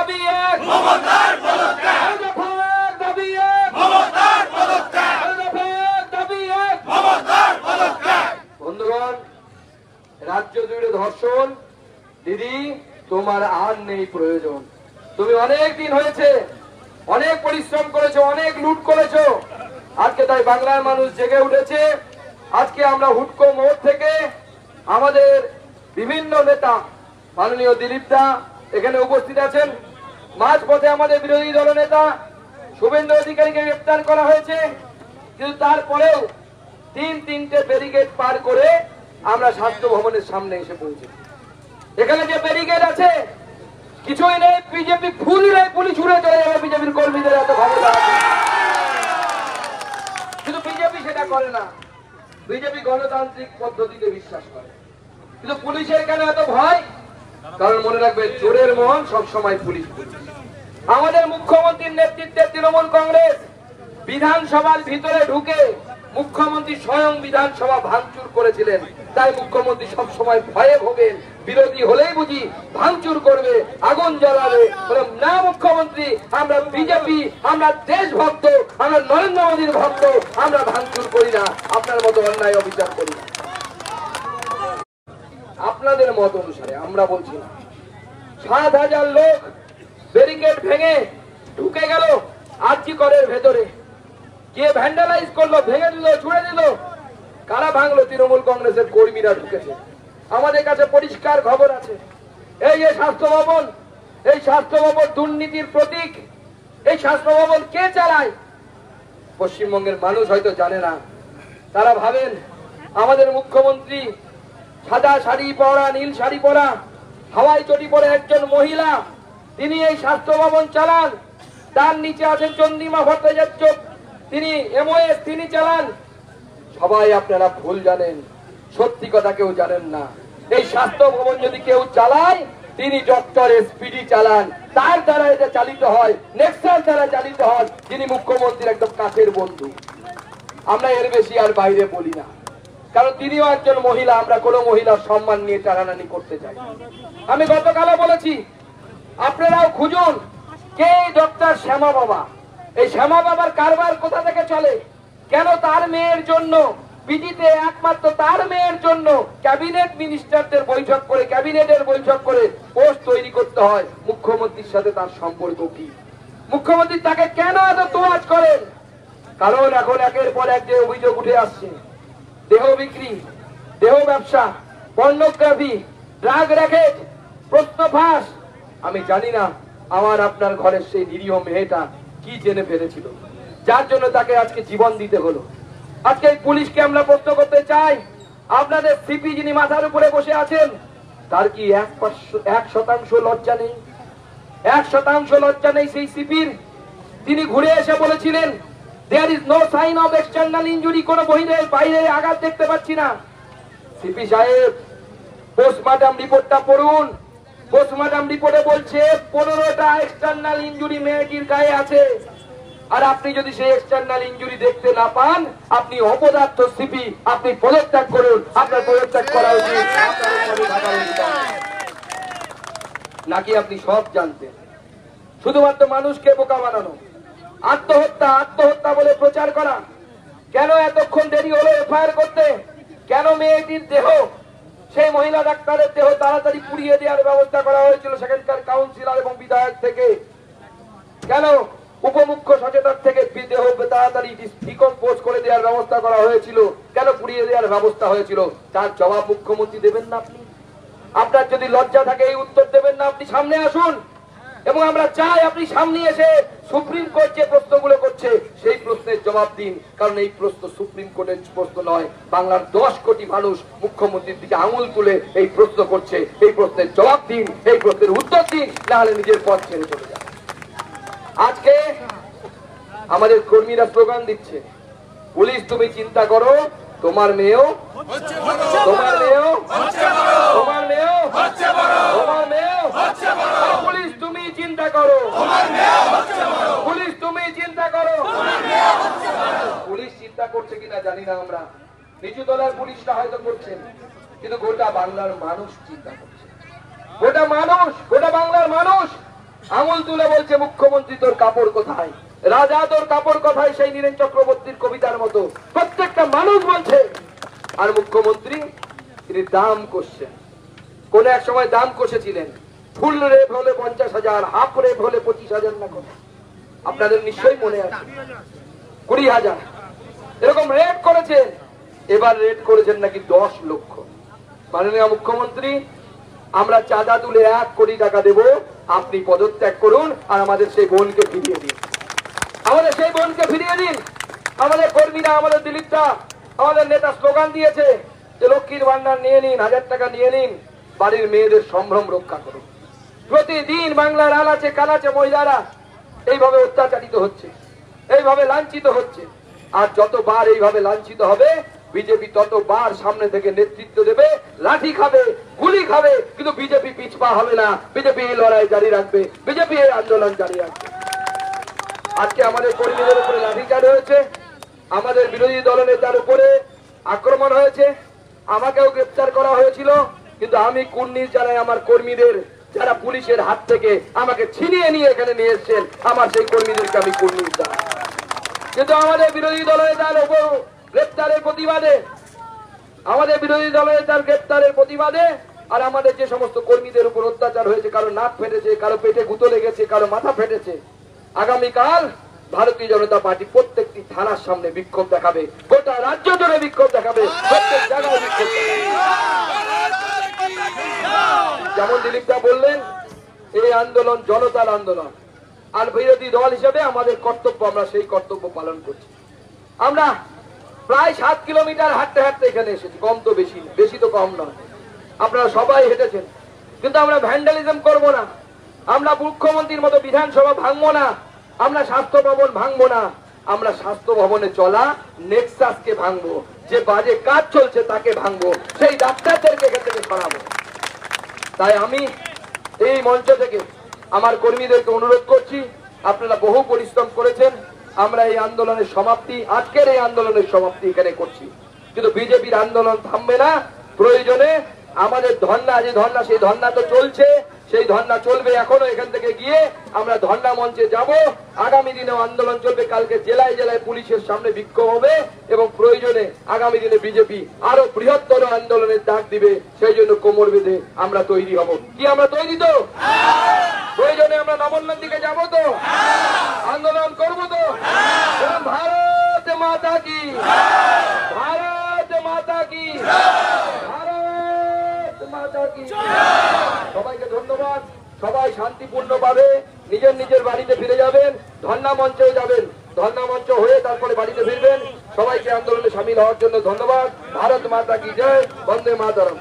দাবি এক, মমতার পদত্যাগ। দাবি এক, মমতার পদত্যাগ। দাবি এক, মমতার পদত্যাগ। বন্ধুগণ, রাজ্য জুড়ে ধর্ষণ, দিদি তোমার আর নেই প্রয়োজন। তুমি অনেক দিন হয়েছে, অনেক পরিশ্রম করেছো, অনেক লুট করেছো। আজকে তাই বাংলার মানুষ জেগে উঠেছে। আজকে আমরা হুডকো মোড় থেকে আমাদের বিভিন্ন নেতা, মাননীয় দিলীপ দা এখানে উপস্থিত আছেন। মাঝপথে আমাদের বিরোধী দল নেতা শুভেন্দু অধিকারীকে গ্রেফতার করা হয়েছে, কিন্তু তারপরেও তিনটে ব্যারিকেড পার করে আমরা স্বাস্থ্য ভবনের সামনে এসে পৌঁছেছি। এখানে যে ব্যারিকেড আছে কিছুই নেই, বিজেপি ফুল দিলে পুলিশ উড়ে চলে যাবে। বিজেপির কর্মীদের এত ক্ষমতা আছে, কিন্তু বিজেপি সেটা করে না। বিজেপি গণতান্ত্রিক পদ্ধতিতে বিশ্বাস করে, কিন্তু পুলিশের কেন এত ভয়? কারণ মনে রাখবে, চোরের মন সবসময় পুলিশ। আমাদের মুখ্যমন্ত্রীর নেতৃত্বে তৃণমূল কংগ্রেস বিধানসভার ভিতরে ঢুকে মুখ্যমন্ত্রী স্বয়ং বিধানসভা ভাঙচুর করেছিলেন। তাই মুখ্যমন্ত্রী সবসময় ভয়ে ভোগেন, বিরোধী হলেই বুঝি ভাঙচুর করবে, আগুন জ্বালাবে। না মুখ্যমন্ত্রী, আমরা বিজেপি, আমরা দেশভক্ত, আমরা নরেন্দ্র মোদীর ভক্ত, আমরা ভাঙচুর করি না, আপনার মতো অন্যায় অবিচার করি না। আপনাদের মত অনুসারে আমরা বলছি না। ৭,০০০ লোক ব্যারিকেড ভেঙে ঢুকে গেল আরজি করের ভেতরে, কে ভ্যান্ডালাইজ করলো, ভেঙে দিল, ছুড়ে দিল? কারা ভাঙলো? তৃণমূল কংগ্রেসের কর্মীরা ঢুকেছে। আমাদের কাছে পরিষ্কার খবর আছে। এই যে স্বাস্থ্য ভবন, এই স্বাস্থ্য ভবন দুর্নীতির প্রতীক। এই স্বাস্থ্য ভবন কে চালায়? পশ্চিমবঙ্গের মানুষ হয়তো জানে না। তারা ভাবেন আমাদের মুখ্যমন্ত্রী সাদা শাড়ি পরা, নীল শাড়ি পরা, হাওয়াই চটি পরে একজন মহিলা, তিনি এই স্বাস্থ্য ভবন চালান। তার নিচে আছেন চন্দ্রিমা ভট্টাচার্য, তিনি এমওএস, তিনি চালান। সবাই আপনারা ভুল জানেন, সত্যি কথা কেউ জানেন না। এই স্বাস্থ্য ভবন যদি কেউ চালায়, তিনি ডক্টর এসপিডি চালান। তার দ্বারা এটা চালিত হয়, নেক্সাস দ্বারা চালিত হয়, যিনি মুখ্যমন্ত্রীর একদম কাছের বন্ধু। আমরা এর বেশি আর বাইরে বলি না, কারণ তিনিও একজন মহিলা। আমরা কোনো মহিলার সম্মান নিয়ে টানাটানি করতে চাই। আমি গতকালও বলেছি, আপনারাও খুঁজুন কে ডক্টর শ্যামা বাবা। এই শ্যামা বাবার কারবার কোথা থেকে চলে? কেন তার মেয়ের জন্য পিজিতে একমাত্র তার মেয়ের জন্য ক্যাবিনেট মিনিস্টারদের বৈঠক করে, ক্যাবিনেটের বৈঠক করে পোস্ট তৈরি করতে হয়? মুখ্যমন্ত্রীর সাথে তার সম্পর্ক কি? মুখ্যমন্ত্রী তাকে কেন এত তোয়াজ করেন? কারণ এখন একের পর এক যে অভিযোগ উঠে আসছে, দেহ বিক্রি, দেহ ব্যবসা, পর্নোগ্রাফি, ড্রাগ র্যাকেট, প্রশ্ন ফাঁস। আমি জানি না আমার আপনার ঘরের সেই নিরীহ মেয়েটা কি জেনে ফেলেছিল, যার জন্য তাকে আজকে জীবন দিতে হলো। আজকে এই পুলিশকে আমরা প্রশ্ন করতে চাই, আপনাদের সিপি যিনি মাথার উপরে বসে আছেন, তার কি 1% লজ্জা নেই? 1% লজ্জা নেই সেই সিপির? তিনি ঘুরে এসে বলেছিলেন there is no sign of external injury, কোনো বাইরে আঘাত দেখতে পাচ্ছি না। সিপি সাহেব, পোস্টমর্টম রিপোর্টটা পড়ুন। পোস্টমর্টম রিপোর্টে বলছে 15টা এক্সটার্নাল ইনজুরি মেয়েটির গায়ে আছে। আর আপনি যদি সেই এক্সটার্নাল ইনজুরি দেখতে না পান, আপনি অপদার্থ সিপি, আপনি পদত্যাগ করুন। আপনার পদত্যাগ করা উচিত। নাকি আপনি সব জানতেন? শুধুমাত্র মানুষকে বোকা বানানো, আত্মহত্যা আত্মহত্যা বলে প্রচার করা। কেন এতক্ষণ দেরি হলো এফআইআর করতে? কেন মেয়েটির দেহ, সেই মহিলা ডাক্তারের দেহ তাড়াতাড়ি পুড়িয়ে দেওয়ার ব্যবস্থা করা হয়েছিল সেখানকার কাউন্সিলর এবং বিধায়ক থেকে? কেন উপমুখ্য সচেতক থেকে দেহ তাড়াতাড়ি ডিকম্পোজ করে দেওয়ার ব্যবস্থা করা হয়েছিল? কেন পুড়িয়ে দেওয়ার ব্যবস্থা হয়েছিল? তার জবাব মুখ্যমন্ত্রী দেবেন না আপনি? আপনার যদি লজ্জা থাকে এই উত্তর দেবেন না, আপনি সামনে আসুন। এবং আমরা চাই আপনি সামনে এসে সুপ্রিম কোর্ট যে প্রশ্নগুলো করছে সেই প্রশ্নের জবাব দিন। কারণ এই প্রশ্ন সুপ্রিম কোর্টের প্রশ্ন নয়, বাংলার 10 কোটি মানুষ মুখ্যমন্ত্রীর দিকে আঙুল তুলে এই প্রশ্ন করছে। এই প্রশ্নের জবাব দিন, এই প্রশ্নের উত্তর দিন, না হলে নিজের পথ ছেড়ে চলে যান। আজকে আমাদের কর্মীরা স্লোগান দিচ্ছে, পুলিশ তুমি চিন্তা করো, তোমার মেয়েও, তোমার মেয়েও, তোমার মেয়েও, তোমার মেয়েও। পুলিশ তুমি চিন্তা করো, পুলিশ তুমি চিন্তা করো। পুলিশ চিন্তা করছে কিনা জানি না আমরা, নিচু তলার পুলিশরা হয়তো করছেন, কিন্তু গোটা বাংলার মানুষ চিন্তা করছে। গোটা মানুষ, গোটা বাংলার মানুষ আঙুল তুলে বলছে মুখ্যমন্ত্রী তোর কাপড় কোথায়, রাজা তোর কাপড় কোথায়, সেই নীরেন চক্রবর্তীর কবিতার মতো প্রত্যেকটা মানুষ বলছে। আর মুখ্যমন্ত্রী তিনি দাম কষছেন। কোন এক সময় দাম কষেছিলেন, ফুল রেট হলে 50,000, হাফ রেট হলে 25,000 না কত, আপনাদের নিশ্চয়ই মনে আছে, 20,000 এরকম রেট করেছেন। এবার রেট করেছেন নাকি 10 লক্ষ। মাননীয় মুখ্যমন্ত্রী, আমরা চাঁদা তুলে 1 কোটি টাকা দেব, আপনি পদত্যাগ করুন আর আমাদের সেই বোনকে ফিরিয়ে দিন, আমাদের সেই বোনকে ফিরিয়ে দিন। আমাদের কর্মীরা, আমাদের দিলীপটা, আমাদের নেতা স্লোগান দিয়েছে যে লক্ষ্মীর ভান্ডার নিয়ে নিন, 1000 টাকা নিয়ে নিন, বাড়ির মেয়েদের সম্ভ্রম রক্ষা করুন। প্রতিদিন বাংলার আনাচে কানাচে মহিলারা এইভাবে অত্যাচারিত হচ্ছে, এইভাবে লাঞ্ছিত হচ্ছে। আর যতবার এইভাবে লাঞ্ছিত হবে বিজেপি ততবার সামনে থেকে নেতৃত্ব দেবে, লাঠি খাবে, গুলি খাবে, কিন্তু বিজেপি পিছপা হবে না। বিজেপি এই লড়াই জারি রাখবে, বিজেপি এই আন্দোলন জারি রাখবে। আজকে আমাদের কর্মীদের উপরে লাঠিচার্জ হয়েছে, আমাদের বিরোধী দলনেতার উপরে আক্রমণ হয়েছে, আমাকেও গ্রেফতার করা হয়েছিল, কিন্তু আমি কুর্নিশ জানাই আমার কর্মীদের, যারা পুলিশের হাত থেকে আমাকে ছিনিয়ে নিয়ে এখানে নিয়ে এসেছেন, আমার সেই কর্মীদেরকে আমি কুর্নিশ জানাই। কিন্তু আমাদের বিরোধী দলনেতার উপর গ্রেফতারের প্রতিবাদে, আমাদের বিরোধী দলনেতার গ্রেফতারের প্রতিবাদে আর আমাদের যে সমস্ত কর্মীদের উপর অত্যাচার হয়েছে, কারো নাক ফেটেছে, কারো পেটে গুঁতো লেগেছে, কারো মাথা ফেটেছে, আগামীকাল ভারতীয় জনতা পার্টি প্রত্যেকটি থানার সামনে বিক্ষোভ দেখাবে, গোটা রাজ্য জুড়ে বিক্ষোভ দেখাবে, প্রত্যেক জায়গায় বিক্ষোভ দেখাবে। যেমন দিলীপদা বললেন, এই আন্দোলন জনতার আন্দোলন, আর বিরোধী দল হিসেবে আমাদের কর্তব্য, আমরা সেই কর্তব্য পালন করছি। আমরা প্রায় 7 কিলোমিটার হাঁটতে হাঁটতে এখানে এসেছি, কম তো বেশি, বেশি তো কম নয়, আপনারা সবাই হেঁটেছেন। কিন্তু আমরা ভ্যান্ডালিজম করব না, আমরা মুখ্যমন্ত্রীর মতো বিধানসভা ভাঙবো না, আমরা স্বাস্থ্য ভবন ভাঙবো না, আমরা স্বাস্থ্য ভবনে চলা নেক্সাসকে ভাঙবো, যে বাজে কাজ চলছে তাকে ভাঙবো, সেই ডাক্তারদেরকে এখান থেকে সরাবো। তাই আমি এই মঞ্চ থেকে আমার কর্মীদেরকে অনুরোধ করছি, আপনারা বহু পরিশ্রম করেছেন, আমরা এই আন্দোলনের সমাপ্তি, আজকের এই আন্দোলনের সমাপ্তি এখানে করছি, কিন্তু বিজেপির আন্দোলন থামবে না। প্রয়োজনে আমাদের ধর্ণা, যে ধর্ণা, সেই ধর্ণা তো চলছে, সেই ধর্ণা চলবে এখনো। এখান থেকে গিয়ে আমরা ধর্ণা মঞ্চে যাব, আগামী দিনেও আন্দোলন চলবে। কালকে জেলায় জেলায় পুলিশের সামনে বিক্ষোভ হবে এবং প্রয়োজনে আগামী দিনে বিজেপি আরো বৃহত্তর আন্দোলনের ডাক দিবে, সেই জন্য কোমর বেঁধে আমরা তৈরি হব। কি আমরা তৈরি তো? প্রয়োজনে আমরা নবন্যার দিকে যাব তো, আন্দোলন করব তো। ভারত মাতা কি, ভারত মাতা কি, ভারত মাতা কি। সবাইকে ধন্যবাদ। সবাই শান্তিপূর্ণভাবে নিজের নিজের বাড়িতে ফিরে যাবেন, ধর্ণা মঞ্চেও যাবেন, ধর্ণা মঞ্চ হয়ে তারপরে বাড়িতে ফিরবেন। সবাইকে আন্দোলনে সামিল হওয়ার জন্য ধন্যবাদ। ভারত মাতা কি জয়, বন্দে মাতরম।